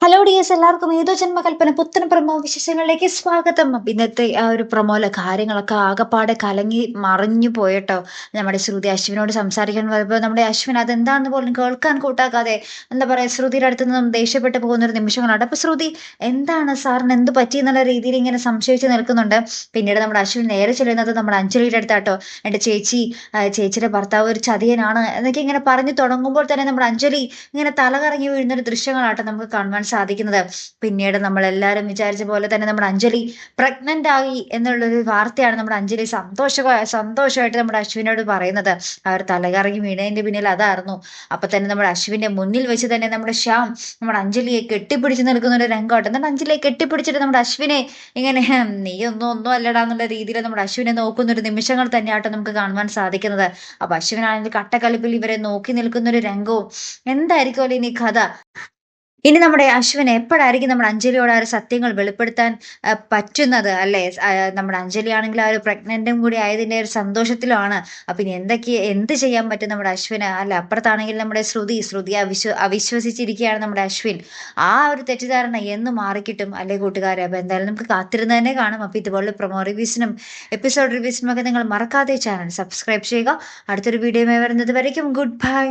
Hello dears, എല്ലാവർക്കും ഏതോ ജന്മകൽപ്പന പുത്തൻ പ്രമോ വിശേഷങ്ങളിലേക്ക് സ്വാഗതം. ഇന്നത്തെ ആ ഒരു പ്രമോയിലെ കാര്യങ്ങളൊക്കെ ആകപ്പാടെ കലങ്ങി മറിഞ്ഞു പോയിട്ടോ. നമ്മുടെ ശ്രുതി അശ്വിനോട് സംസാരിക്കാൻ പറയുമ്പോൾ നമ്മുടെ അശ്വിൻ അതെന്താണെന്ന് പോലും കേൾക്കാൻ കൂട്ടാക്കാതെ എന്താ പറയാ ശ്രുതിയുടെ അടുത്ത് നിന്നും ദേഷ്യപ്പെട്ടു പോകുന്ന ഒരു നിമിഷങ്ങളാണ്. അപ്പൊ ശ്രുതി എന്താണ് സാറിന് എന്ത് പറ്റി എന്നുള്ള രീതിയിൽ ഇങ്ങനെ സംശയിച്ച് നിൽക്കുന്നുണ്ട്. പിന്നീട് നമ്മുടെ അശ്വിൻ നേരെ ചെല്ലുന്നത് നമ്മുടെ അഞ്ജലിയുടെ അടുത്താട്ടോ. എന്റെ ചേച്ചി, ചേച്ചിയുടെ ഭർത്താവ് ഒരു ചതിയനാണ് എന്നൊക്കെ ഇങ്ങനെ പറഞ്ഞു തുടങ്ങുമ്പോൾ തന്നെ നമ്മുടെ അഞ്ജലി ഇങ്ങനെ തലകറങ്ങി വീഴുന്ന ഒരു ദൃശ്യങ്ങളാട്ടോ നമുക്ക് കാണുവാൻ സാധിക്കുന്നത്. പിന്നീട് നമ്മൾ എല്ലാവരും വിചാരിച്ച പോലെ തന്നെ നമ്മുടെ അഞ്ജലി പ്രഗ്നന്റ് ആയി എന്നുള്ളൊരു വാർത്തയാണ് നമ്മുടെ അഞ്ജലി സന്തോഷമായിട്ട് നമ്മുടെ അശ്വിനോട് പറയുന്നത്. ആ ഒരു തലകറങ്ങി വീണതിന്റെ പിന്നിൽ അതായിരുന്നു. അപ്പൊ തന്നെ നമ്മുടെ അശ്വിന്റെ മുന്നിൽ വെച്ച് തന്നെ നമ്മുടെ ശ്യാം നമ്മുടെ അഞ്ജലിയെ കെട്ടിപ്പിടിച്ച് നിൽക്കുന്ന ഒരു രംഗമായിട്ട്, എന്നിട്ട് അഞ്ജലിയെ കെട്ടിപ്പിടിച്ചിട്ട് നമ്മുടെ അശ്വിനെ ഇങ്ങനെ നീ ഒന്നും അല്ലടാ എന്നുള്ള രീതിയിൽ നമ്മുടെ അശ്വിനെ നോക്കുന്ന ഒരു നിമിഷങ്ങൾ തന്നെയാട്ടോ നമുക്ക് കാണുവാൻ സാധിക്കുന്നത്. അപ്പൊ അശ്വിനാണെങ്കിൽ കട്ടക്കലിപ്പിൽ ഇവരെ നോക്കി നിൽക്കുന്ന ഒരു രംഗവും എന്തായിരിക്കും ഇനി കഥ. ഇനി നമ്മുടെ അശ്വിന് എപ്പോഴായിരിക്കും നമ്മുടെ അഞ്ജലിയോട് ആ ഒരു സത്യങ്ങൾ വെളിപ്പെടുത്താൻ പറ്റുന്നത് അല്ലേ? നമ്മുടെ അഞ്ജലി ആണെങ്കിൽ ആ ഒരു പ്രഗ്നന്റും കൂടി ആയതിന്റെ ഒരു സന്തോഷത്തിലാണ്. അപ്പൊ ഇനി എന്ത് ചെയ്യാൻ പറ്റും നമ്മുടെ അശ്വിന്? അല്ല, അപ്പുറത്താണെങ്കിൽ നമ്മുടെ ശ്രുതി അവിശ്വസിച്ചിരിക്കുകയാണ് നമ്മുടെ അശ്വിൻ. ആ ഒരു തെറ്റിദ്ധാരണ എന്ന് മാറിക്കിട്ടും അല്ലേ കൂട്ടുകാരെ? അപ്പൊ എന്തായാലും നമുക്ക് കാത്തിരുന്ന് തന്നെ കാണാം. അപ്പൊ ഇതുപോലെ പ്രൊമോ റിവ്യൂസിനും എപ്പിസോഡ് റിവ്യൂസിനും ഒക്കെ നിങ്ങൾ മറക്കാതെ ചാനൽ സബ്സ്ക്രൈബ് ചെയ്യുക. അടുത്തൊരു വീഡിയോ വരുന്നത് വരയ്ക്കും ഗുഡ് ബൈ.